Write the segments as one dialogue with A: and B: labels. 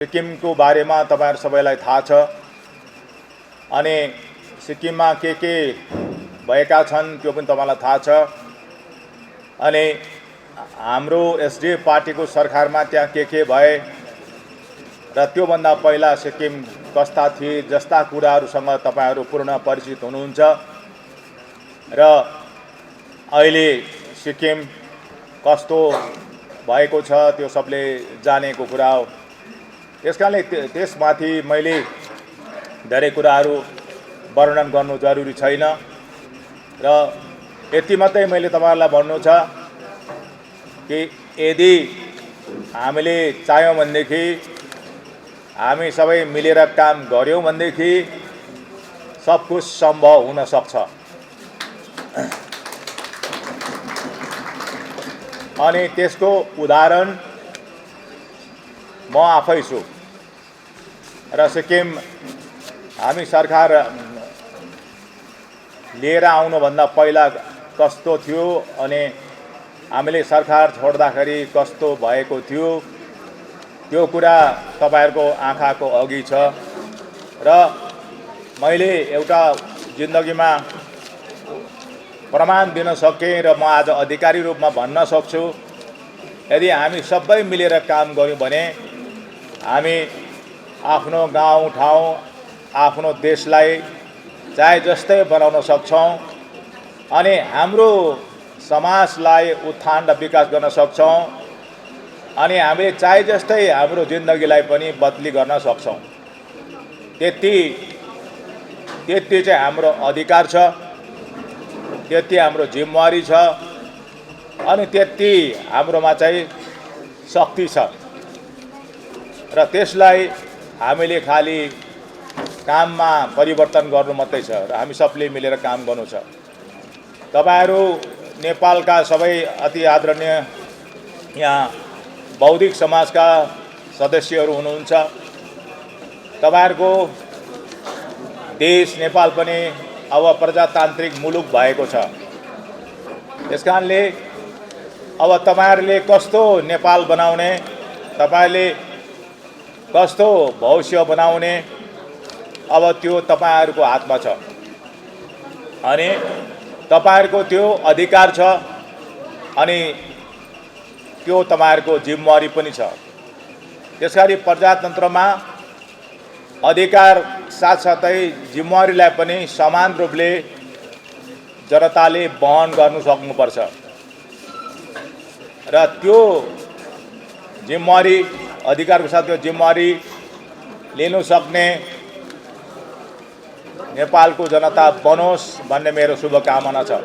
A: सिक्किमको बारेमा तपाईहरु सबैलाई थाहा छ अनि सिक्किममा के भएका छन् त्यो पनि तपाईलाई थाहा छ अनि हाम्रो एसडीएफ पार्टीको सरकारमा त्यहाँ के भए र त्यो भन्दा पहिला सिक्किम कस्ता थिए जस्ता कुराहरुसँग तपाईहरु पूर्ण परिचित हुनुहुन्छ र अहिले सिक्किम कस्तो भएको छ त्यो सबले जानेको कुरा हो। त्यसकारणले त्यसमाथि मैले धेरै कुराहरु वर्णन गर्नु जरुरी छैन र यति मात्रै मैले तपाईहरुलाई भन्नु छ कि यदि हामीले चाह्यौं भनेदेखि हामी सबै मिलेर काम गर्यौं भनेदेखि सब कुछ सम्भव हुन सक्छ। अनि त्यसको उदाहरण म आफै छु र सिक्किम हामी सरकार लिएर आउनु भन्दा पहिला कस्तो थियो अनि हामीले सरकार छोड्दाखेरि कस्तो भएको थियो त्यो कुरा तपाईहरुको आँखाको अघि छ र मैले एउटा जिन्दगीमा प्रमाण दिन सके र म आज अधिकारी रूपमा भन्न सक्छु यदि हामी सबै मिलेर काम गर्यौं भने हामी आफ्नो गाउँ ठाउँ आफ्नो देशलाई चाहे जस्तै बनाउन सक्छौं अनि हाम्रो समाजलाई उत्थान र विकास गर्न सक्छौं अनि हामीले चाहे जस्तै हाम्रो जिन्दगीलाई पनि बदली गर्न सक्छौं। त्यति चाहिँ हाम्रो अधिकार छ, त्यति हाम्रो जिम्मेवारी छ अनि त्यति हाम्रोमा चाहिँ शक्ति छ र त्यसलाई हामीले खाली काममा परिवर्तन गर्नु मात्रै छ र हामी सबले मिलेर काम गर्नु छ। तपाईहरु नेपालका सबै अति आदरणीय यहाँ बौद्धिक समाजका सदस्यहरू हुनुहुन्छ। तपाईहरुको देश नेपाल पनि अब प्रजातान्त्रिक मुलुक भएको छ। त्यसकारणले अब तपाईहरुले कस्तो नेपाल बनाउने, तपाईहरुले कस्तो भविष्य बनाउने अब त्यो तपाईहरुको हातमा छ अनि तपाईहरुको त्यो अधिकार छ अनि त्यो तपाईहरुको जिम्मेवारी पनि छ। त्यसकारण प्रजातन्त्रमा अधिकार साथसाथै जिम्मेवारीलाई पनि समान रूपले जनताले वहन गर्नु सक्नुपर्छ र त्यो जिम्मेवारी अधिकारको साथ त्यो जिम्मेवारी लिनु सक्ने नेपालको जनता बनोस् भन्ने मेरो शुभकामना छ।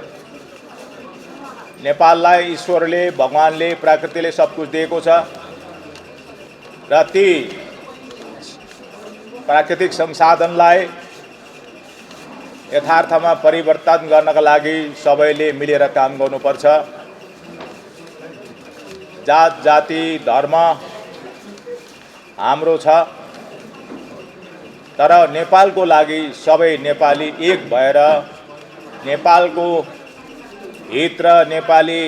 A: नेपाललाई ईश्वरले भगवानले प्रकृतिले सब कुछ दिएको छ र ती प्राकृतिक संसाधनलाई यथार्थमा परिवर्तन गर्नका लागि सबैले मिलेर काम गर्नुपर्छ। जात जाति धर्म हाम्रो छ तर नेपालको लागि सबै नेपाली एक भएर नेपालको हित र नेपाली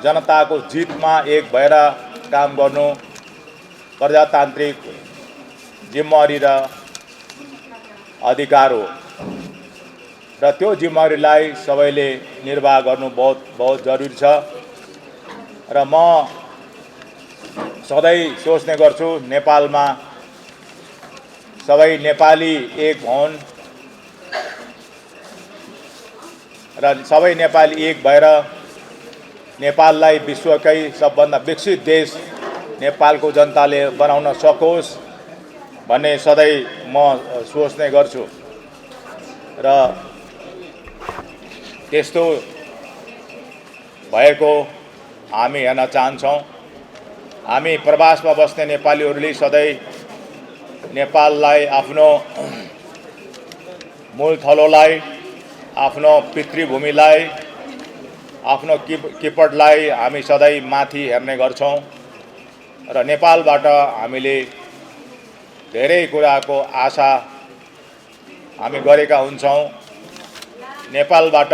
A: जनताको जितमा एक भएर काम गर्नु प्रजातान्त्रिक जिम्मेवारी र अधिकार हो र त्यो जिम्मेवारीलाई सबैले निर्वाह गर्नु बहुत जरुरी छ र म सधैं सोच्ने गर्छु नेपालमा सबै नेपाली एक हुन् र सबै नेपाली एक भएर नेपाललाई विश्वकै सबभन्दा विकसित देश नेपालको जनताले बनाउन सकोस् भन्ने सधैं म सोच्ने गर्छु र त्यस्तो भएको हामी हेर्न चाहन्छौं। हामी प्रवासमा बस्ने नेपालीहरूले सधैं नेपाललाई आफ्नो मूल थलोलाई आफ्नो पितृभूमिलाई आफ्नो किपटलाई हामी सधैं माथि हेर्ने गर्छौं र नेपालबाट हामीले धेरै कुराको आशा हामी गरेका हुन्छौं। नेपालबाट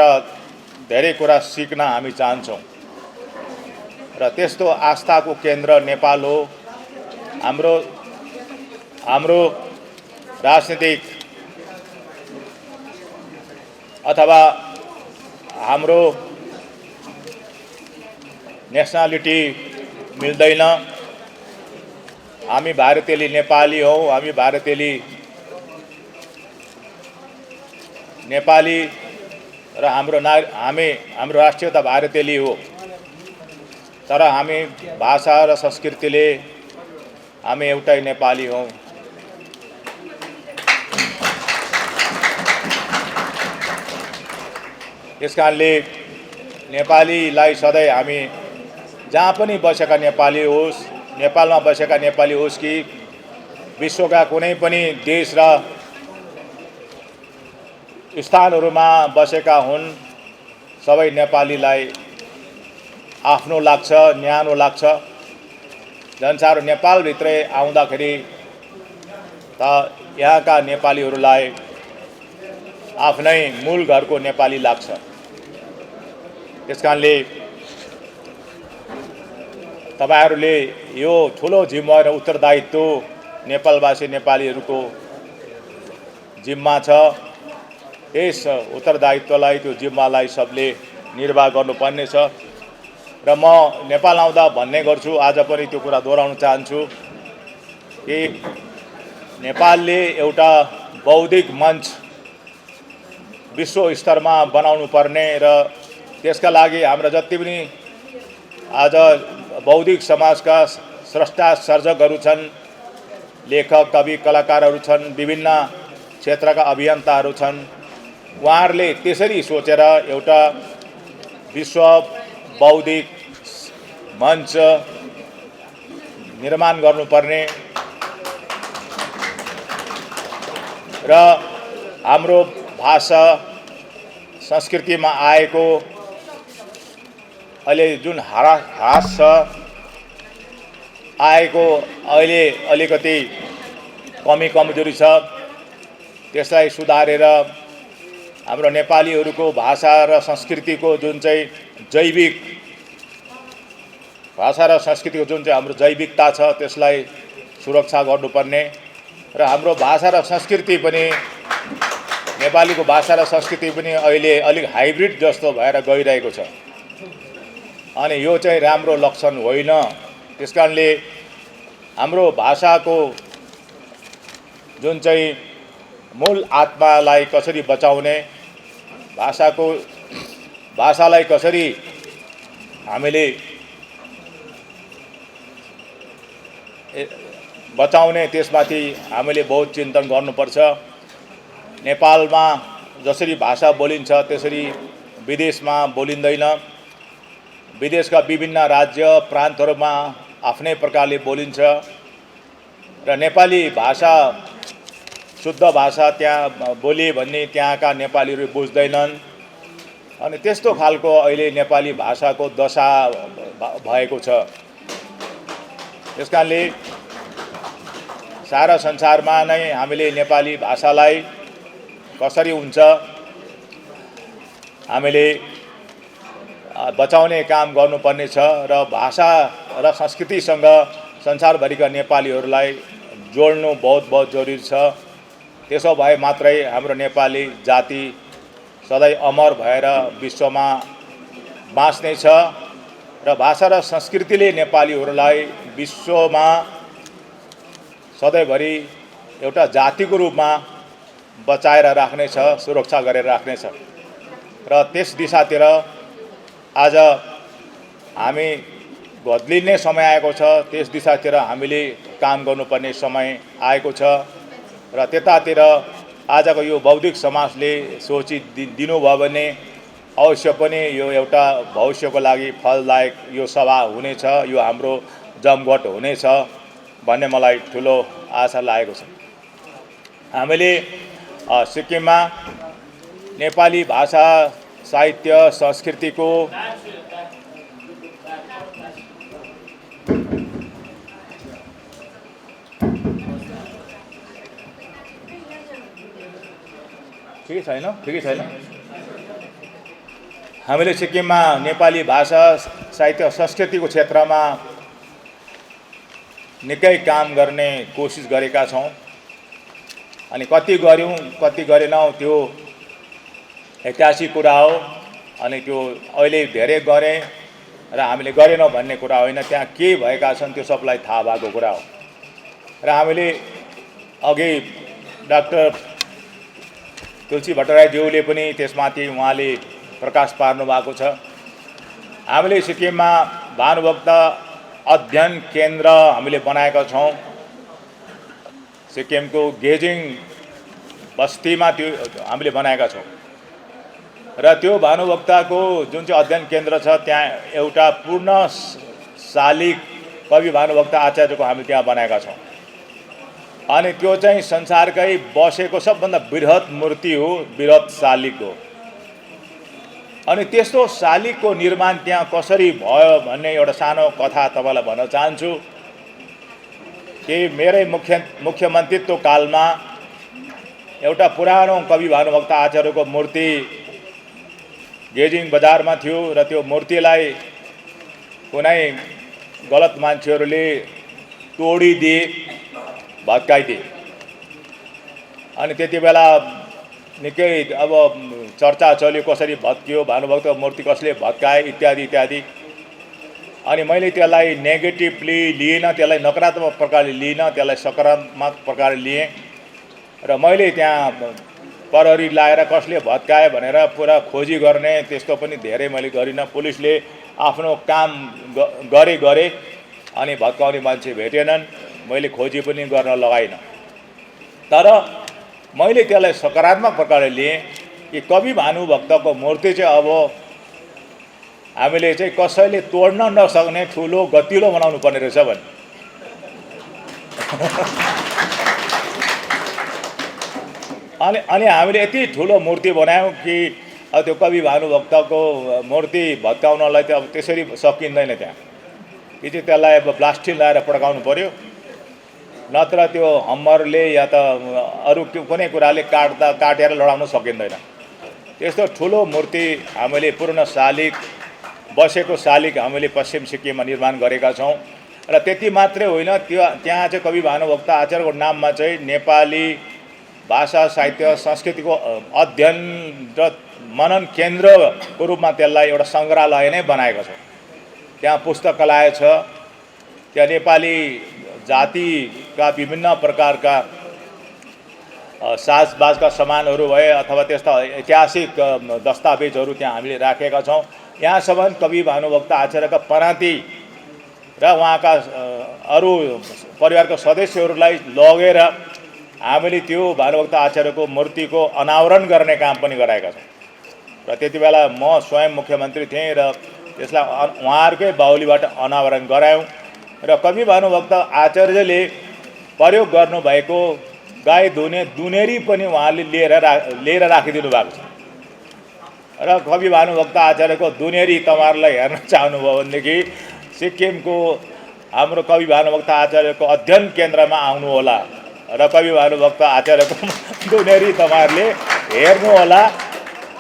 A: धेरै कुरा सिक्न हामी चाहन्छौं र त्यस्तो आस्थाको केन्द्र नेपाल हो। हाम्रो हाम्रो राजनीतिक अथवा हाम्रो नेसनालिटी मिल्दैन। हामी भारतीय नेपाली हौं, हामी भारतीय नेपाली र हाम्रो राष्ट्रियता भारतीय हो। तर हामी भाषा र संस्कृतिले हामी एउटै नेपाली हौं। त्यसकारणले नेपालीलाई सधैँ हामी जहाँ पनि बसेका नेपाली होस्, नेपालमा बसेका नेपाली होस् कि विश्वका कुनै पनि देश र स्थानहरूमा बसेका हुन्, सबै नेपालीलाई आफ्नो लाग्छ, न्यानो लाग्छ। जनसार नेपालभित्रै आउँदाखेरि त यहाँका नेपालीहरूलाई आफ्नै मूल घरको नेपाली लाग्छ। त्यसकारणले तपाईहरुले यो ठूलो जिम्मा र उत्तरदायित्व नेपालवासी नेपालीहरूको जिम्मा छ। यस उत्तरदायित्वलाई, त्यो जिम्मालाई सबले निर्वाह गर्नुपर्ने छ। र म नेपाल आउँदा भन्ने गर्छु, आज पनि त्यो कुरा दोहोऱ्याउन चाहन्छु कि नेपालले एउटा बौद्धिक मञ्च विश्व स्तरमा बनाउनु पर्ने र त्यसका लागि हाम्रा जति पनि आज बौद्धिक समाजका स्रष्टा सर्जकहरू छन्, लेखक, कवि, कलाकारहरू छन्, विभिन्न क्षेत्रका अभियन्ताहरू छन्, उहाँहरूले त्यसरी सोचेर एउटा विश्व बौद्धिक मञ्च निर्माण गर्नुपर्ने र हाम्रो भाषा संस्कृतिमा आएको अहिले जुन ह्रास छ, आएको अहिले अलिकति कमी कमजोरी छ, त्यसलाई सुधारेर हाम्रो नेपालीहरूको भाषा र संस्कृतिको जुन चाहिँ जैविक भाषा र संस्कृतिको जुन चाहिँ हाम्रो जैविकता छ, त्यसलाई सुरक्षा गर्नुपर्ने र हाम्रो भाषा र संस्कृति पनि, नेपालीको भाषा र संस्कृति पनि अहिले अलिक हाइब्रिड जस्तो भएर गइरहेको छ। अनि यो चाहिँ राम्रो लक्षण होइन। त्यसकारणले हाम्रो भाषाको जुन चाहिँ मूल आत्मालाई कसरी बचाउने, भाषालाई कसरी हामीले बचाउने, त्यसमाथि हामीले बहुत चिन्तन गर्नुपर्छ। नेपालमा जसरी भाषा बोलिन्छ त्यसरी विदेशमा बोलिँदैन। विदेशका विभिन्न राज्य प्रान्तहरूमा आफ्नै प्रकारले बोलिन्छ र नेपाली भाषा शुद्ध भाषा त्यहाँ बोलिए भन्ने त्यहाँका नेपालीहरू बुझ्दैनन्। अनि त्यस्तो खालको अहिले नेपाली भाषाको दशा भएको छ। त्यसकारणले सारा संसारमा नै हामीले नेपाली भाषालाई कसरी हुन्छ हामीले बचाउने काम गर्नुपर्ने छ र भाषा र संस्कृतिसँग संसारभरिका नेपालीहरूलाई जोड्नु बहुत जरुरी छ। त्यसो भए मात्रै हाम्रो नेपाली जाति सधैँ अमर भएर विश्वमा बाँच्ने छ र भाषा र संस्कृतिले नेपालीहरूलाई विश्वमा सधैँभरि एउटा जातिको रूपमा बचाएर राख्नेछ, सुरक्षा गरेर राख्नेछ। र त्यस दिशातिर आज हामी बदलिने समय आएको छ। त्यस दिशातिर हामीले काम गर्नुपर्ने समय आएको छ र त्यतातिर आजको यो बौद्धिक समाजले सोचिदिनुभयो भने अवश्य पनि यो एउटा भविष्यको लागि फलदायक यो सभा हुनेछ, यो हाम्रो जमघट हुनेछ भन्ने मलाई ठुलो आशा लागेको छ। हामीले सिक्किममा नेपाली भाषा, साहित्य, संस्कृतिको ठिकै छैन। हामीले सिक्किममा नेपाली भाषा, साहित्य, संस्कृतिको क्षेत्रमा निकै काम गर्ने कोसिस गरेका छौँ। अनि कति गऱ्यौँ कति गरेनौँ त्यो ऐतिहासिक कुरा हो। अनि त्यो अहिले धेरै गरेँ र हामीले गरेनौँ भन्ने कुरा होइन, त्यहाँ के भएका छन् त्यो सबलाई थाहा भएको कुरा हो। र हामीले अघि डाक्टर तुलसी भट्टराईज्यूले पनि त्यसमाथि उहाँले प्रकाश पार्नु भएको छ। हामीले सिक्किममा भानुभक्त अध्ययन केन्द्र हामीले बनाएका छौँ। सिक्किमको गेजिङ बस्तीमा त्यो हामीले बनाएका छौँ र त्यो भानुभक्तको जुन चाहिँ अध्ययन केन्द्र छ त्यहाँ एउटा पूर्ण शालिग कवि भानुभक्त आचार्यको हामीले त्यहाँ बनाएका छौँ। अनि त्यो चाहिँ संसारकै बसेको सबभन्दा बृहत मूर्ति हो, बृहत शालिग हो। अनि त्यस्तो शालिगको निर्माण त्यहाँ कसरी भयो भन्ने एउटा सानो कथा तपाईँलाई भन्न चाहन्छु कि मेरै मुख्यमन्त्रीत्व कालमा एउटा पुरानो कवि भानुभक्त आचार्यको मूर्ति गेजिङ बजारमा थियो र त्यो मूर्तिलाई कुनै गलत मान्छेहरूले तोडिदिए, भत्काइदिए। अनि त्यति बेला निकै अब चर्चा चल्यो कसरी भत्कियो, भानुभक्तको मूर्ति कसले भत्काए इत्यादि इत्यादि। अनि मैले त्यसलाई नेगेटिभली लिइनँ, त्यसलाई नकारात्मक प्रकारले लिइनँ, त्यसलाई सकारात्मक प्रकारले लिएँ र मैले त्यहाँ प्रहरी लाएर कसले भत्काए भनेर पुरा खोजी गर्ने त्यस्तो पनि धेरै मैले गरिनँ। पुलिसले आफ्नो काम गरे अनि भत्काउने मान्छे भेटेनन्, मैले खोजी पनि गर्न लगाइनँ। तर मैले त्यसलाई सकारात्मक प्रकारले लिएँ कि कवि भानुभक्तको मूर्ति चाहिँ अब हामीले चाहिँ कसैले तोड्न नसक्ने ठुलो गतिलो बनाउनु पर्ने रहेछ भन्ने। अनि हामीले यति ठुलो मूर्ति बनायौँ कि अब त्यो कवि भानुभक्तको मूर्ति भत्काउनलाई त अब त्यसरी सकिँदैन। त्यहाँ कि चाहिँ त्यसलाई अब प्लास्टिक लगाएर पड्काउनु पर्यो, नत्र त्यो हम्मरले या त अरू कुनै कुराले काटेर लडाउन सकिँदैन। त्यस्तो ठुलो मूर्ति हामीले पूर्ण शालिग बसेको शालिग हामीले पश्चिम सिक्किममा निर्माण गरेका छौँ। र त्यति मात्रै होइन, त्यहाँ चाहिँ कवि भानुभक्त आचार्यको नाममा चाहिँ नेपाली भाषा साहित्य संस्कृतिको अध्ययन र मनन केन्द्रको रूपमा त्यसलाई एउटा सङ्ग्रहालय नै बनाएको छ। त्यहाँ पुस्तकालय छ, त्यहाँ नेपाली जातिका विभिन्न प्रकारका साजबाजका सामानहरू भए अथवा त्यस्ता ऐतिहासिक दस्तावेजहरू त्यहाँ हामीले राखेका छौँ। यहाँसम्म कवि भानुभक्त आचार्यका पराती र उहाँका अरू परिवारका सदस्यहरूलाई लगेर हामीले त्यो भानुभक्त आचार्यको मूर्तिको अनावरण गर्ने काम पनि गराएका छौँ। र त्यति बेला म स्वयं मुख्यमन्त्री थिएँ र त्यसलाई उहाँहरूकै बाहुलीबाट अनावरण गरायौँ। र कवि भानुभक्त आचार्यले प्रयोग गर्नुभएको गाई धुने दुनेरी पनि उहाँले लिएर राखिदिनु भएको छ। र कवि भानुभक्त आचार्यको दुनेरी तपाईँहरूलाई हेर्न चाहनुभयो भनेदेखि सिक्किमको हाम्रो कवि भानुभक्त आचार्यको अध्ययन केन्द्रमा आउनुहोला र कवि भानुभक्त आचार्यको दुनेरी तपाईँहरूले हेर्नुहोला,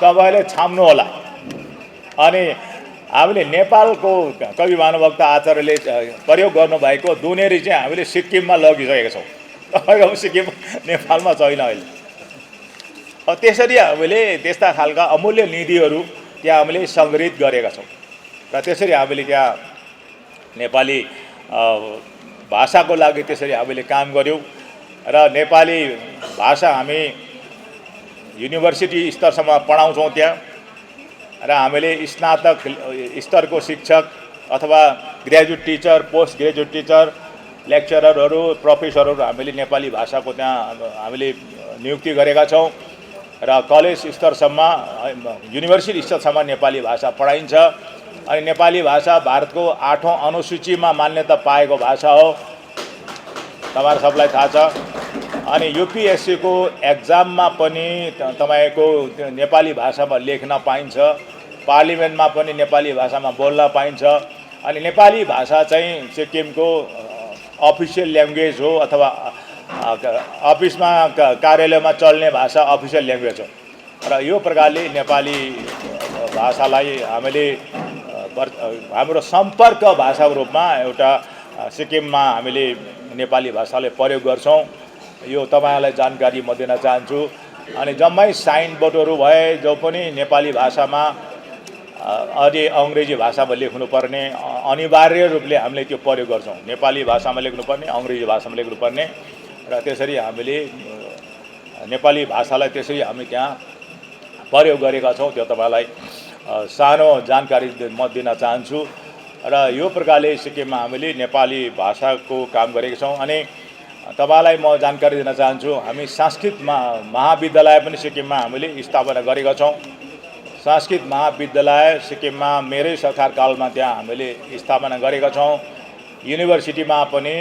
A: तपाईँले छाम्नुहोला। अनि हामीले नेपालको कवि भानुभक्त आचार्यले प्रयोग गर्नुभएको दुनेरी चाहिँ हामीले सिक्किममा लगिसकेका छौँ। तपाईँको सिक्किम नेपालमा छैन अहिले। त्यसरी हामीले त्यस्ता खालका अमूल्य निधिहरू त्यहाँ हामीले सङ्ग्रहित गरेका छौँ। र त्यसरी हामीले त्यहाँ नेपाली भाषाको लागि त्यसरी हामीले काम गऱ्यौँ। र नेपाली भाषा हामी युनिभर्सिटी स्तरसम्म पढाउँछौँ त्यहाँ। र हामीले स्नातक स्तरको शिक्षक अथवा graduate teacher, post graduate teacher, लेक्चररहरू, प्रोफेसरहरू हामीले नेपाली भाषाको त्यहाँ हामीले नियुक्ति गरेका छौँ। र कलेज स्तरसम्म, युनिभर्सिटी स्तरसम्म नेपाली भाषा पढाइन्छ। अनि नेपाली भाषा भारतको 8औं अनुसूचीमा मान्यता पाएको भाषा हो, तपाईहरु सबलाई थाहा छ। अनि यूपीएससीको एक्जाममा पनि तपाईको नेपाली भाषामा लेख्न पाइन्छ, पार्लिमेन्टमा पनि नेपाली भाषामा बोल्न पाइन्छ। अनि नेपाली भाषा चाहिँ सिक्किमको अफिसियल ल्याङ्ग्वेज हो अथवा अफिसमा कार्यालयमा चल्ने भाषा अफिसियल ल्याङ्ग्वेज हो। र यो प्रकारले नेपाली भाषालाई हामीले हाम्रो सम्पर्क भाषाको रूपमा एउटा सिक्किममा हामीले नेपाली भाषालाई प्रयोग गर्छौँ, यो तपाईँहरूलाई जानकारी म दिन चाहन्छु। अनि जम्मै साइनबोर्डहरू भए जो पनि नेपाली भाषामा अनि अङ्ग्रेजी भाषामा लेख्नुपर्ने अनिवार्य रूपले हामीले त्यो प्रयोग गर्छौँ। नेपाली भाषामा लेख्नुपर्ने, अङ्ग्रेजी भाषामा लेख्नुपर्ने, र त्यसरी हामीले नेपाली भाषालाई त्यसरी हामी त्यहाँ प्रयोग गरेका छौँ। त्यो तपाईँलाई सानो जानकारी म दिन चाहन्छु। र यो प्रकारले सिक्किममा हामीले नेपाली भाषाको काम गरेका छौँ। अनि तपाईँलाई म जानकारी दिन चाहन्छु, हामी संस्कृत महाविद्यालय पनि सिक्किममा हामीले स्थापना गरेका छौँ। संस्कृत महाविद्यालय सिक्किममा मेरै सरकारकालमा त्यहाँ हामीले स्थापना गरेका छौँ। युनिभर्सिटीमा पनि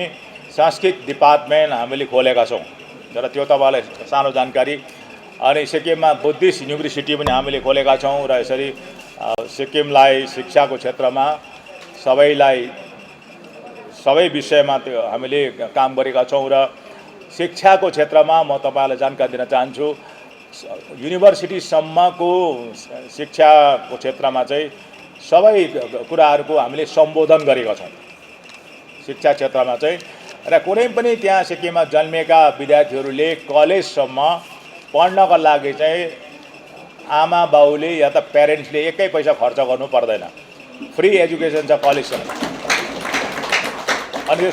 A: संस्कृत डिपार्टमेन्ट हामीले खोलेका छौँ। र त्यो तपाईँलाई सानो जानकारी। अनि सिक्किममा बुद्धिस्ट युनिभर्सिटी पनि हामीले खोलेका छौँ। र यसरी सिक्किमलाई शिक्षाको क्षेत्रमा सबै विषयमा त्यो हामीले काम गरेका छौँ। र शिक्षाको क्षेत्रमा म तपाईँलाई जानकारी दिन चाहन्छु, युनिभर्सिटीसम्मको शिक्षाको क्षेत्रमा चाहिँ सबै कुराहरूको हामीले सम्बोधन गरेका छौँ शिक्षा क्षेत्रमा चाहिँ। र कुनै पनि त्यहाँ सिक्किममा जन्मेका विद्यार्थीहरूले कलेजसम्म पढ्नका लागि चाहिँ आमा बाउले या त प्यारेन्ट्सले एकै पैसा खर्च गर्नु पर्दैन, फ्री एजुकेसन छ कलेजसम्म। अनि यो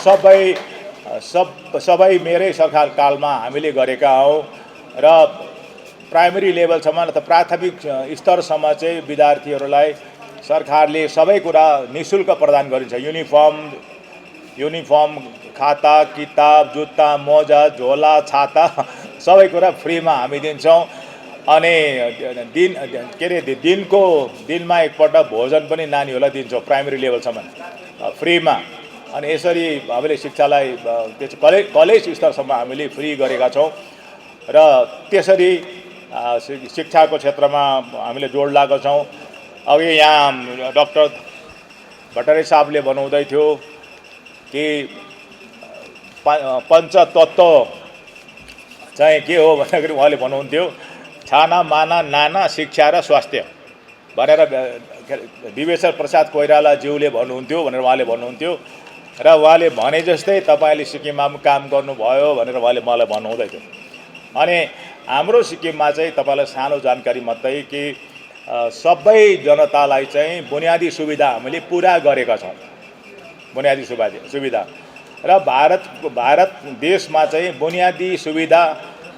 A: सबै मेरै सरकारकालमा हामीले गरेका हौँ। र प्राइमेरी लेभलसम्म अथवा प्राथमिक स्तरसम्म चाहिँ विद्यार्थीहरूलाई सरकारले सबै कुरा निःशुल्क प्रदान गरिन्छ। युनिफर्म, खाता, किताब, जुत्ता, मोजा, झोला, छाता सबै कुरा फ्रीमा हामी दिन्छौँ। अनि दिनमा एकपल्ट भोजन पनि नानीहरूलाई दिन्छौँ प्राइमेरी लेभलसम्म फ्रीमा। अनि यसरी हामीले शिक्षालाई कलेज स्तरसम्म हामीले फ्री गरेका छौँ। र त्यसरी शिक्षाको क्षेत्रमा हामीले जोड लगाएका छौँ। अघि यहाँ डाक्टर भट्टराई साहबले भन्नुहुँदै थियो कि पञ्चतत्त्व चाहिँ के हो भन्दाखेरि उहाँले भन्नुहुन्थ्यो छाना, माना, नाना, शिक्षा र स्वास्थ्य भनेर विवेश्वर प्रसाद कोइरालाज्यूले भन्नुहुन्थ्यो भनेर उहाँले भन्नुहुन्थ्यो। र उहाँले भने जस्तै तपाईँले सिक्किममा पनि काम गर्नुभयो भनेर उहाँले मलाई भन्नुहुँदै थियो। अनि हाम्रो सिक्किममा चाहिँ तपाईँलाई सानो जानकारी मात्रै कि सबै जनतालाई चाहिँ बुनियादी सुविधा हामीले पुरा गरेका छौँ। बुनियादी सुविधा र भारत देशमा चाहिँ बुनियादी सुविधा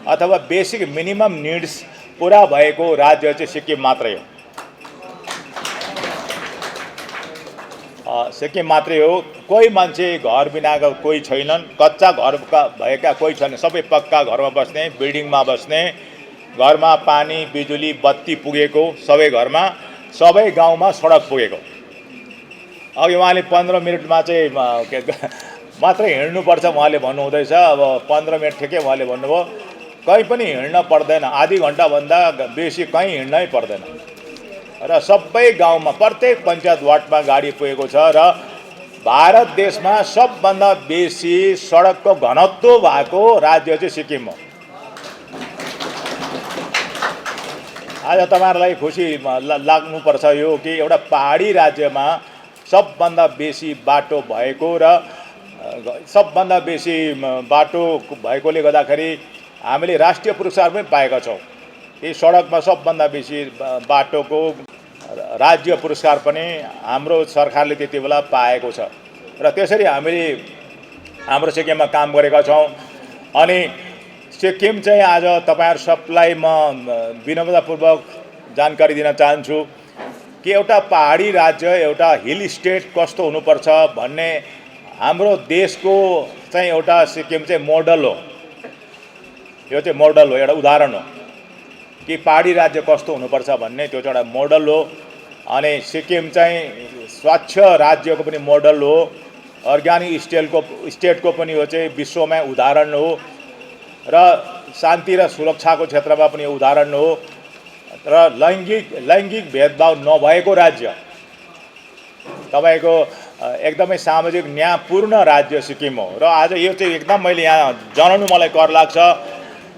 A: अथवा बेसिक मिनिमम निड्स पुरा भएको राज्य चाहिँ सिक्किम मात्रै हो। सिक्किम मात्रै हो। कोही मान्छे घर बिनाका कोही छैनन्, कच्चा घरका भएका कोही छैनन्, सबै पक्का घरमा बस्ने, बिल्डिङमा बस्ने, घरमा पानी, बिजुली, बत्ती पुगेको सबै घरमा, सबै गाउँमा सडक पुगेको। अघि उहाँले 15 मिनटमा चाहिँ मात्रै हिँड्नुपर्छ उहाँले भन्नुहुँदैछ। अब 15 मिनट ठिकै उहाँले भन्नुभयो, कहीँ पनि हिँड्न पर्दैन, आधी घन्टाभन्दा बेसी कहीँ हिँड्नै पर्दैन। र सबै गाउँमा प्रत्येक पञ्चायत वार्डमा गाडी पुगेको छ। र भारत देशमा सबभन्दा बेसी सडकको घनत्व भएको राज्य चाहिँ सिक्किम हो। आज तपाईँहरूलाई खुसी लाग्नुपर्छ यो कि एउटा पहाडी राज्यमा सबभन्दा बेसी बाटो भएको र सबभन्दा बेसी बाटो भएकोले गर्दाखेरि हामीले राष्ट्रिय पुरस्कार पनि पाएका छौँ। यी सडकमा सबभन्दा बेसी बाटोको राज्य पुरस्कार पनि हाम्रो सरकारले त्यति बेला पाएको छ। र त्यसरी हामीले हाम्रो सिक्किममा काम गरेका छौँ। अनि सिक्किम चाहिँ आज तपाईँहरू सबलाई म विनम्रतापूर्वक जानकारी दिन चाहन्छु कि एउटा पहाडी राज्य, एउटा हिल स्टेट कस्तो हुनुपर्छ भन्ने हाम्रो देशको चाहिँ एउटा सिक्किम चाहिँ मोडल हो। यो चाहिँ मोडल हो, एउटा उदाहरण हो कि पहाडी राज्य कस्तो हुनुपर्छ भन्ने, त्यो चाहिँ एउटा मोडल हो। अनि सिक्किम चाहिँ स्वच्छ राज्यको पनि मोडल हो, अर्ग्यानिक स्टेटको पनि यो चाहिँ विश्वमै उदाहरण हो, र शान्ति र सुरक्षाको क्षेत्रमा पनि उदाहरण हो, र लैङ्गिक भेदभाव नभएको राज्य, तपाईँको एकदमै सामाजिक न्यायपूर्ण राज्य सिक्किम हो। र आज यो चाहिँ एकदम मैले यहाँ जनाउनु मलाई कर लाग्छ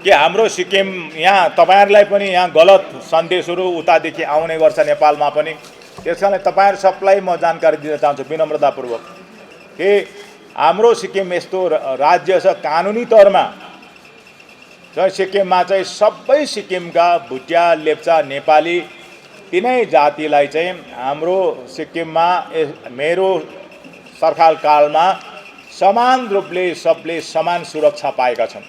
A: कि हाम्रो सिक्किम, यहाँ तपाईँहरूलाई पनि यहाँ गलत सन्देशहरू उतादेखि आउने गर्छ नेपालमा पनि। त्यस कारणले तपाईँहरू सबलाई म जानकारी दिन चाहन्छु विनम्रतापूर्वक कि हाम्रो सिक्किम यस्तो राज्य छ कानुनी तौरमा चाहिँ सिक्किममा चाहिँ सबै सिक्किमका भुटिया लेप्चा नेपाली तीनै जातिलाई चाहिँ हाम्रो सिक्किममा मेरो सरकार कालमा समान रूपले सबले समान सुरक्षा पाएका छन्।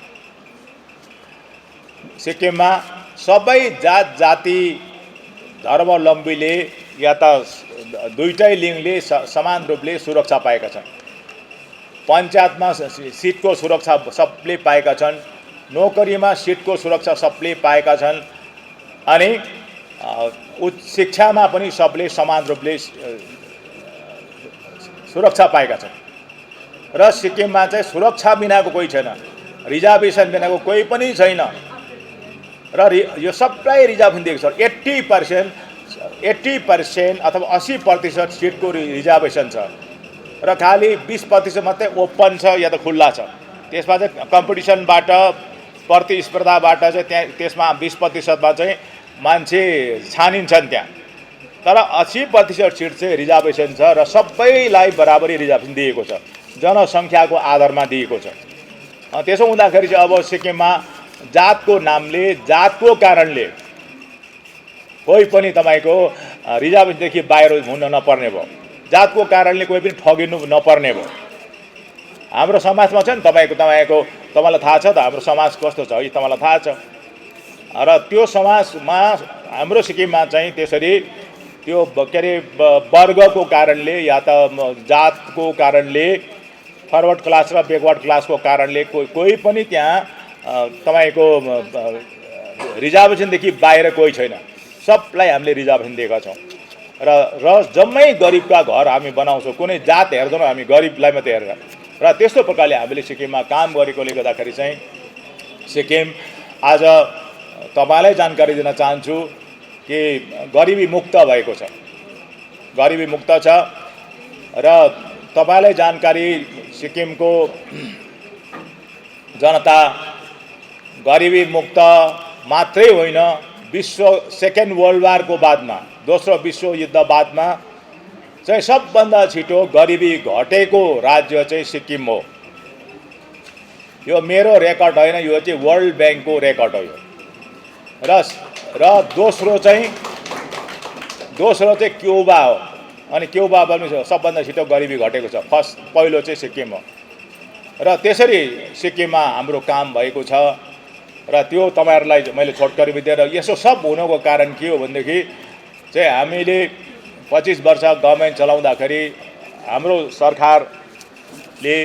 A: सिक्किममा सबै जात जाति धर्मावलम्बीले या त दुईटै लिङ्गले समान रूपले सुरक्षा पाएका छन्। पञ्चायतमा सिटको सुरक्षा सबले पाएका छन्, नोकरीमा सिटको सुरक्षा सबले पाएका छन् अनि उच्च शिक्षामा पनि सबले समान रूपले सुरक्षा पाएका छन्। र सिक्किममा चाहिँ सुरक्षा बिनाको कोही छैन, रिजर्भेसन बिनाको कोही पनि छैन र यो सबलाई रिजर्भेसन दिएको छ। 80% अथवा 80% सिटको रिजर्भेसन छ र खालि 20% मात्रै ओपन छ या त खुल्ला छ। त्यसमा चाहिँ कम्पिटिसनबाट प्रतिस्पर्धाबाट चाहिँ त्यसमा 20%मा चाहिँ मान्छे छानिन्छन् त्यहाँ, तर 80% सिट चाहिँ रिजर्भेसन छ र सबैलाई बराबरी रिजर्भेसन दिएको छ, जनसङ्ख्याको आधारमा दिएको छ। त्यसो हुँदाखेरि चाहिँ अब सिक्किममा जातको नामले जातको कारणले कोही पनि तपाईँको रिजर्भेसनदेखि बाहिर हुन नपर्ने भयो, जातको कारणले कोही पनि ठगिनु नपर्ने भयो। हाम्रो समाजमा छ नि तपाईँलाई थाहा छ त हाम्रो समाज कस्तो छ, यो तपाईँलाई थाहा छ। र त्यो समाजमा हाम्रो सिक्किममा चाहिँ त्यसरी त्यो के अरे वर्गको कारणले या त जातको कारणले फरवर्ड क्लास र ब्याकवर्ड क्लासको कारणले कोही पनि त्यहाँ तपाईँको रिजर्भेसनदेखि बाहिर कोही छैन, सबलाई हामीले रिजर्भेसन दिएका छौँ। र जम्मै गरिबका घर हामी बनाउँछौँ, कुनै जात हेर्दैनौँ, हामी गरिबलाई मात्रै हेरेर। र त्यस्तो प्रकारले हामीले सिक्किममा काम गरेकोले गर्दाखेरि चाहिँ सिक्किम आज तपाईँलाई जानकारी दिन चाहन्छु कि गरिबी मुक्त भएको छ, गरिबी मुक्त छ। र तपाईँलाई जानकारी सिक्किमको जनता गरिबी मुक्त मात्रै होइन, सेकेन्ड वर्ल्ड वारको बादमा, दोस्रो विश्वयुद्ध बादमा चाहिँ सबभन्दा छिटो गरिबी घटेको राज्य चाहिँ सिक्किम हो। यो मेरो रेकर्ड होइन, यो चाहिँ वर्ल्ड ब्याङ्कको रेकर्ड हो यो। र दोस्रो चाहिँ क्युबा हो, अनि क्युबा पनि सबभन्दा छिटो गरिबी घटेको छ। पहिलो चाहिँ सिक्किम हो। र त्यसरी सिक्किममा हाम्रो काम भएको छ। र त्यो तपाईँहरूलाई मैले छोटकरी दिएर यसो सब हुनुको कारण के हो भनेदेखि चाहिँ हामीले 25 वर्ष गभर्मेन्ट चलाउँदाखेरि हाम्रो सरकारले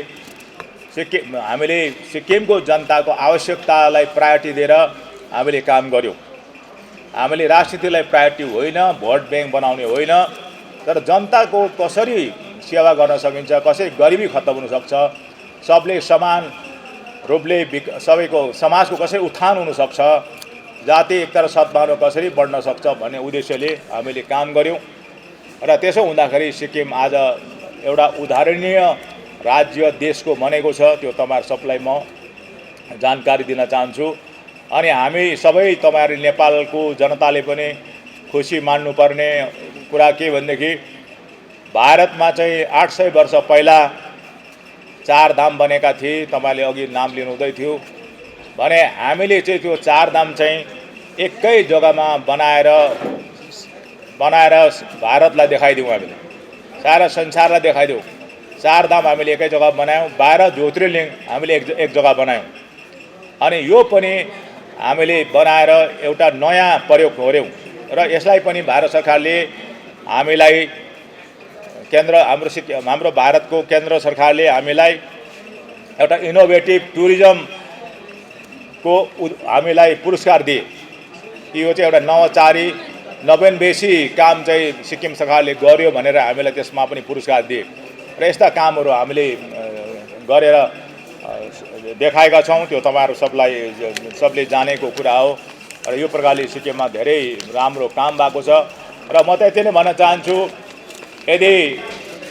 A: हामीले सिक्किमको जनताको आवश्यकतालाई प्रायोरिटी दिएर हामीले काम गर्यौँ। हामीले राजनीतिलाई प्रायोरिटी होइन, भोट ब्याङ्क बनाउने होइन, तर जनताको कसरी सेवा गर्न सकिन्छ, कसरी गरिबी खत्तम हुनसक्छ, सबले समान रूपले सबैको समाजको कसरी उत्थान हुनसक्छ, जाति एकता र सद्भावना कसरी बढ्न सक्छ भन्ने उद्देश्यले हामीले काम गर्यौँ। र त्यसो हुँदाखेरि सिक्किम आज एउटा उदाहरणीय राज्य देशको बनेको छ। त्यो तपाईँहरू सबलाई म जानकारी दिन चाहन्छु। अनि हामी सबै तपाईँहरू नेपालको जनताले पनि खुसी मान्नुपर्ने कुरा के भनेदेखि भारतमा चाहिँ 800 वर्ष पहिला 4 धाम बनेका थिए। तपाईँले अघि नाम लिनुहुँदै थियो भने हामीले चाहिँ त्यो 4 धाम चाहिँ एकै जग्गामा बनाएर भारतलाई देखाइदिउँ, हामीले सारा संसारलाई देखाइदिउँ। 4 धाम हामीले एकै जग्गा बनायौँ, 12 ज्योतिर्लिङ्ग हामीले एक जग्गा बनायौँ। अनि यो पनि हामीले बनाएर एउटा नयाँ प्रयोग गऱ्यौँ र यसलाई पनि भारत सरकारले हामीलाई हाम्रो भारतको केन्द्र सरकारले हामीलाई एउटा इनोभेटिभ टुरिज्मको हामीलाई पुरस्कार दिए कि यो चाहिँ एउटा नवचारी नवेन्वेषी काम चाहिँ सिक्किम सरकारले गर्यो भनेर हामीलाई त्यसमा पनि पुरस्कार दिए। र यस्ता कामहरू हामीले गरेर देखाएका छौँ। त्यो तपाईँहरू सबले जानेको कुरा हो। र यो प्रकारले सिक्किममा धेरै राम्रो काम भएको छ। र म त यति नै भन्न चाहन्छु, यदि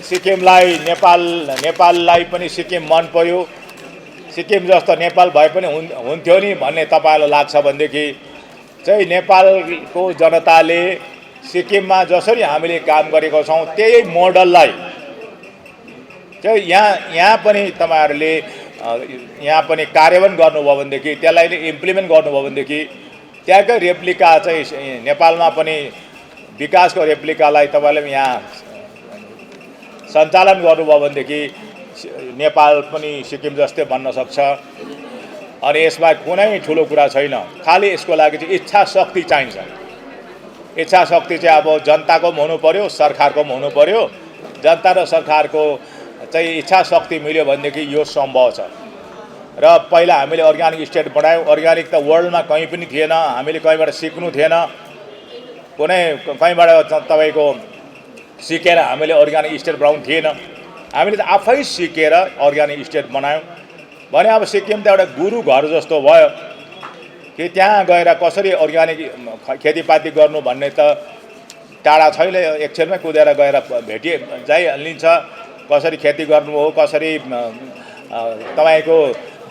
A: सिक्किमलाई नेपाललाई पनि सिक्किम मन पर्यो, सिक्किम जस्तो नेपाल भए पनि हुन्थ्यो नि भन्ने तपाईँलाई लाग्छ भनेदेखि चाहिँ नेपालको जनताले सिक्किममा जसरी हामीले काम गरेको छौँ त्यही मोडललाई चाहिँ यहाँ पनि तपाईँहरूले यहाँ पनि कार्यान्वयन गर्नुभयो भनेदेखि, त्यसलाई इम्प्लिमेन्ट गर्नुभयो भनेदेखि त्यहाँकै रेप्लिका चाहिँ नेपालमा पनि विकासको रेप्लिकालाई तपाईँले यहाँ सञ्चालन गर्नुभयो भनेदेखि नेपाल पनि सिक्किम जस्तै बन्न सक्छ। अनि यसमा कुनै ठुलो कुरा छैन, खालि यसको लागि चाहिँ इच्छा शक्ति चाहिन्छ। इच्छा शक्ति चाहिँ अब जनताको पनि हुनु पर्यो, सरकारको पनि हुनु पर्यो। जनता र सरकारको चाहिँ इच्छा शक्ति मिल्यो भनेदेखि यो सम्भव छ। र पहिला हामीले अर्ग्यानिक स्टेट बनायौँ। अर्ग्यानिक त वर्ल्डमा कहीँ पनि थिएन, हामीले कहीँबाट सिक्नु थिएन, कुनै कहीँबाट तपाईँको सिकेर हामीले अर्ग्यानिक स्टेट बनाउनु थिएन। हामीले त आफै सिकेर अर्ग्यानिक स्टेट बनायौँ भने अब सिक्किम त एउटा गुरु घर जस्तो भयो कि त्यहाँ गएर कसरी अर्ग्यानिक खेतीपाती गर्नु भन्ने त टाढा छैन, एकछिनमै कुदेर गएर जाइहालिन्छ। कसरी खेती गर्नु हो, कसरी तपाईँको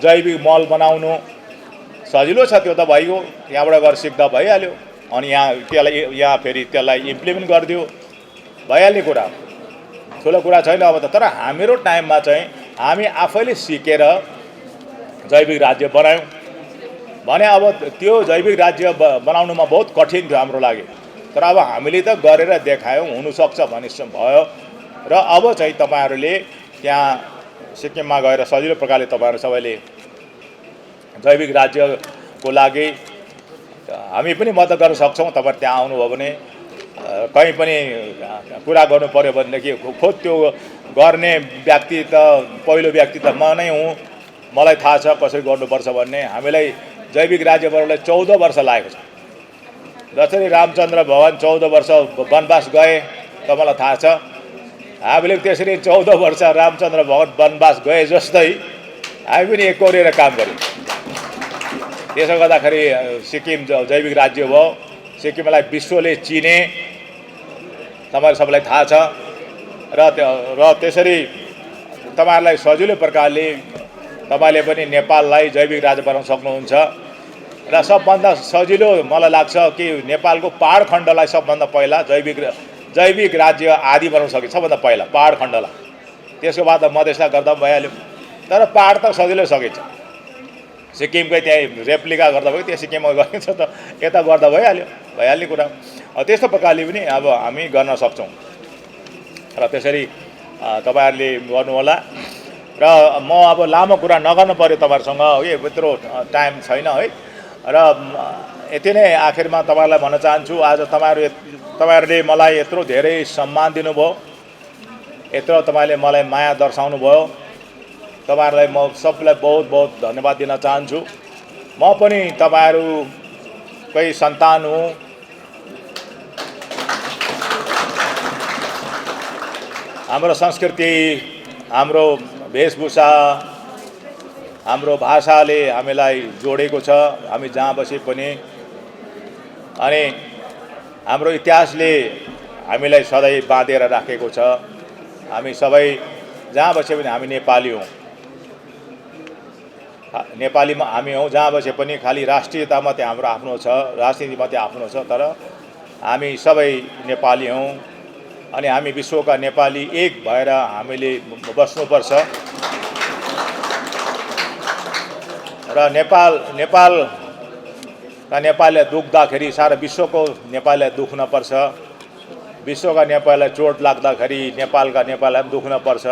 A: जैविक मल बनाउनु सजिलो छ, त्यो त भइगयो, यहाँबाट गएर सिक्दा भइहाल्यो। अनि यहाँ फेरि त्यसलाई इम्प्लिमेन्ट गरिदियो, भइहाल्ने कुरा, ठुलो कुरा छैन अब त। तर हाम्रो टाइममा चाहिँ हामी आफैले सिकेर जैविक राज्य बनायौँ भने अब त्यो जैविक राज्य बनाउनुमा बहुत कठिन थियो हाम्रो लागि। तर अब हामीले त गरेर देखायौँ, हुनसक्छ भन्ने भयो। र अब चाहिँ तपाईँहरूले त्यहाँ सिक्किममा गएर सजिलो प्रकारले तपाईँहरू सबैले जैविक राज्यको लागि हामी पनि मद्दत गर्न सक्छौँ। तपाईँ त्यहाँ आउनुभयो भने कहीँ पनि कुरा गर्नु पर्यो भनेदेखि खुद त्यो गर्ने व्यक्ति त पहिलो व्यक्ति त म नै हुँ, मलाई थाहा छ कसरी गर्नुपर्छ भन्ने। हामीलाई जैविक राज्य बनाउनलाई 14 वर्ष लागेको छ। जसरी रामचन्द्र भगवान 14 वर्ष वनवास गए तपाईँलाई थाहा छ, हामीले त्यसरी 14 वर्ष रामचन्द्र भगवान वनवास गए जस्तै हामी पनि एकोरेर काम गऱ्यौँ। त्यसो गर्दाखेरि सिक्किम जैविक राज्य भयो, सिक्किमलाई विश्वले चिने, तपाईँहरू सबैलाई थाहा छ। र त्यसरी तपाईँहरूलाई सजिलो प्रकारले तपाईँले पनि नेपाललाई जैविक राज्य बनाउन सक्नुहुन्छ। र सबभन्दा सजिलो मलाई लाग्छ कि नेपालको पहाड खण्डलाई सबभन्दा पहिला जैविक राज्य आदि बनाउन सकिन्छ, सबभन्दा पहिला पहाड खण्डलाई। त्यसको बाद मधेसलाई गर्दा पनि भइहाल्यो। तर पहाड त सजिलै सकिन्छ, सिक्किमकै त्यहाँ रेप्लिका गर्दा भयो, त्यहाँ सिक्किममा गरिन्छ त यता गर्दा भइहाल्ने कुरा। त्यस्तो प्रकारले पनि अब हामी गर्न सक्छौँ। र त्यसरी तपाईँहरूले गर्नुहोला। र म अब लामो कुरा नगर्नु पर्यो तपाईँहरूसँग, है यत्रो टाइम छैन है। र यति नै आखिरमा तपाईँहरूलाई भन्न चाहन्छु, आज तपाईँहरूले मलाई यत्रो धेरै सम्मान दिनुभयो, यत्रो तपाईँले मलाई माया दर्शाउनु भयो, तपाईँहरूलाई म सबैलाई बहुत बहुत धन्यवाद दिन चाहन्छु। म पनि तपाईँहरूकै सन्तान हुँ। हाम्रो संस्कृति, हाम्रो वेशभूषा, हाम्रो भाषाले हामीलाई जोडेको छ, हामी जहाँ बसे पनि। अनि हाम्रो इतिहासले हामीलाई सधैँ बाँधेर राखेको छ। हामी सबै जहाँ बसे पनि हामी नेपाली हौँ, नेपालीमा हामी हौँ। जहाँ बसे पनि खालि राष्ट्रियता मात्रै हाम्रो आफ्नो छ, राजनीति मात्रै आफ्नो छ, तर हामी सबै नेपाली हौँ। अनि हामी विश्वका नेपाली एक भएर हामीले बस्नुपर्छ। र नेपाललाई दुख्दाखेरि सारा विश्वको नेपालीलाई दुख्नुपर्छ, विश्वका नेपालीलाई चोट लाग्दाखेरि नेपाललाई पनि दुख्नुपर्छ।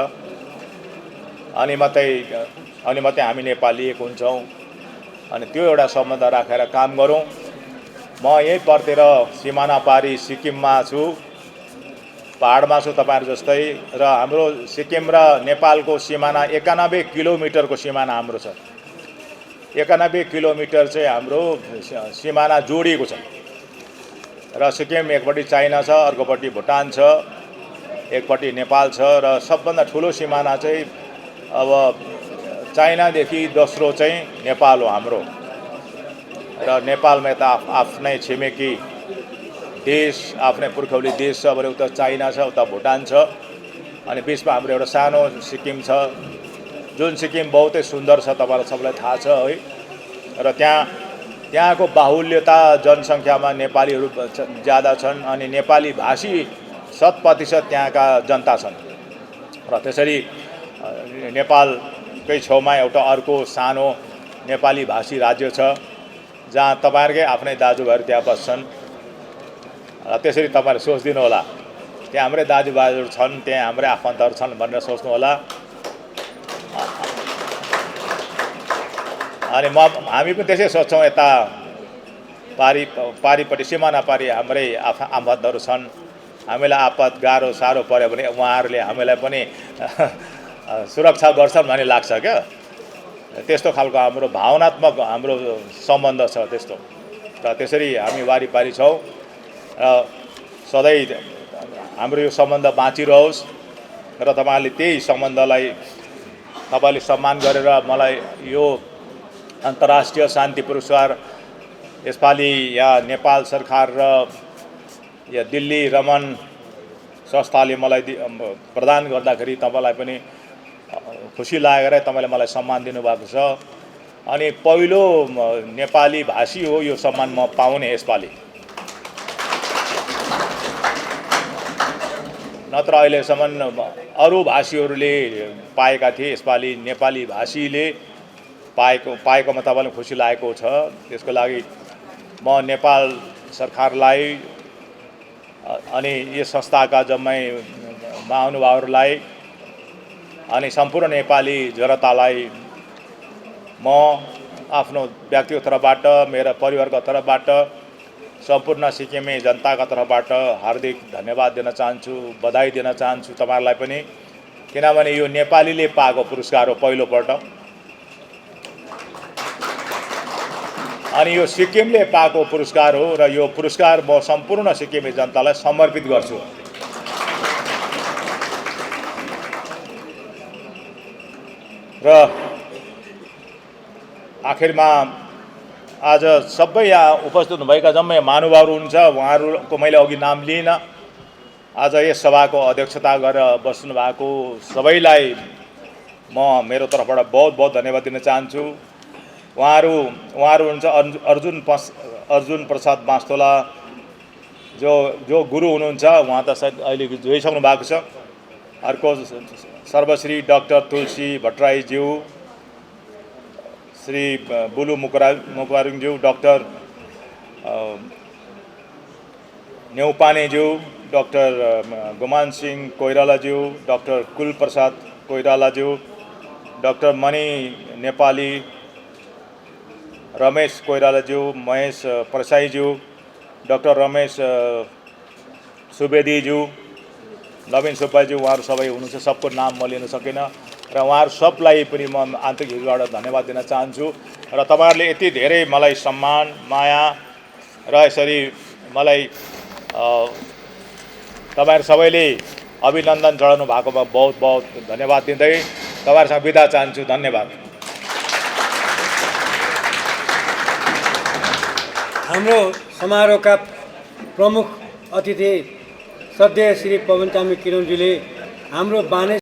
A: अनि मात्रै हामी नेपाली एक हुन्छौँ। अनि त्यो एउटा सम्बन्ध राखेर काम गरौँ। म यही परतिर सिमाना पारी सिक्किममा छु, पहाडमा छु तपाईँहरू जस्तै। र हाम्रो सिक्किम र नेपालको सिमाना 91 किलोमिटरको सिमाना हाम्रो छ। 91 किलोमिटर चाहिँ हाम्रो सिमाना जोडिएको छ। र सिक्किम एकपट्टि चाइना छ, अर्कोपट्टि भुटान छ, एकपट्टि नेपाल छ। र सबभन्दा ठुलो सिमाना चाहिँ अब चाइनादेखि दोस्रो चाहिँ नेपाल हो हाम्रो। र नेपालमा यता आफ्नै छिमेकी देश, आफ्नै पुर्खौली देश छ भने उता चाइना छ, उता भुटान छ। अनि बिचमा हाम्रो एउटा सानो सिक्किम छ, जुन सिक्किम बहुतै सुन्दर छ, तपाईँलाई सबैलाई थाहा छ है। र त्यहाँको बाहुल्यता जनसङ्ख्यामा नेपालीहरू ज्यादा छन्। अनि नेपाली भाषी 100% त्यहाँका जनता छन्। र त्यसरी नेपालकै छेउमा एउटा अर्को सानो नेपाली भाषी राज्य छ जहाँ तपाईँहरूकै आफ्नै दाजुभाइहरू त्यहाँ बस्छन् र त्यसरी तपाईँहरू सोचिदिनु होला त्यहाँ हाम्रै दाजुभाइहरू छन् त्यहाँ हाम्रै आफन्तहरू छन् भनेर सोच्नु होला। अनि हामी पनि त्यसै सोच्छौँ यता पारिपट्टि सिमाना पारि हाम्रै आफन्तहरू छन् हामीलाई आपत गाह्रो साह्रो पर्यो भने उहाँहरूले हामीलाई पनि सुरक्षा गर्छन् भन्ने लाग्छ क्या। त्यस्तो खालको हाम्रो भावनात्मक हाम्रो सम्बन्ध छ त्यस्तो र त्यसरी हामी वारिपारि छौँ र सधैँ हाम्रो यो सम्बन्ध बाँचिरहोस् र तपाईँहरूले त्यही सम्बन्धलाई तपाईँले सम्मान गरेर मलाई यो अन्तर्राष्ट्रिय शान्ति पुरस्कार यसपालि यहाँ नेपाल सरकार र या दिल्ली रमन संस्थाले मलाई प्रदान गर्दाखेरि तपाईँलाई पनि खुसी लागेर तपाईँले मलाई सम्मान दिनुभएको छ। अनि पहिलो नेपाली भाषी हो यो सम्मान म पाउने यसपालि, नत्र अहिलेसम्म अरू भाषीहरूले पाएका थिए, यसपालि नेपाली भाषीले पाएकोमा तपाईँलाई खुसी लागेको छ। त्यसको लागि म नेपाल सरकारलाई अनि यस संस्थाका जम्मै महानुभावहरूलाई अनि सम्पूर्ण नेपाली जनतालाई म आफ्नो व्यक्तिगत तर्फबाट मेरा परिवारको तर्फबाट सम्पूर्ण सिक्किमे जनताका तर्फबाट हार्दिक धन्यवाद दिन चाहन्छु, बधाई दिन चाहन्छु तपाईँहरूलाई पनि, किनभने यो नेपालीले पाएको पुरस्कार हो पहिलोपल्ट अनि यो सिक्किमले पाएको पुरस्कार हो र यो पुरस्कार म सम्पूर्ण सिक्किमे जनतालाई समर्पित गर्छु। र आखिरमा आज सबै यहाँ उपस्थित हुनुभएका जम्मै महानुभावहरू हुनुहुन्छ, उहाँहरूको मैले अघि नाम लिइनँ। आज यस सभाको अध्यक्षता गरेर बस्नु भएको सबैलाई म मेरो तर्फबाट बहुत बहुत धन्यवाद दिन चाहन्छु। उहाँहरू हुनुहुन्छ अर्जुन प्रसाद बास्तोला जो गुरु हुनुहुन्छ, उहाँ त सायद अहिले जोइसक्नु भएको छ। अर्को सर्वश्री डाक्टर तुलसी भट्टराईज्यू, Shri blue मुकराङज्यू, doctor न्यौपानेज्यू, doctor Guman Singh कोइरालाज्यू, doctor Kulprasad कोइरालाज्यू, doctor मणि नेपाली, रमेश कोइरालाज्यू, महेश प्रसाईज्यू, डाक्टर रमेश सुवेदीज्यू, नवीन सुब्बाज्यू, उहाँहरू सबै हुनुहुन्छ। सबको नाम म लिन सकिनँ र उहाँहरू सबलाई पनि म आन्तरिक हृदयबाट धन्यवाद दिन चाहन्छु। र तपाईँहरूले यति धेरै मलाई सम्मान माया र यसरी मलाई तपाईँहरू सबैले अभिनन्दन चढाउनु भएकोमा बहुत बहुत धन्यवाद दिँदै तपाईँहरूसँग बिदा चाहन्छु। धन्यवाद।
B: हाम्रो समारोहका प्रमुख अतिथि श्रद्धेय श्री पवन चामलिङ किरणज्यूले हाम्रो बाने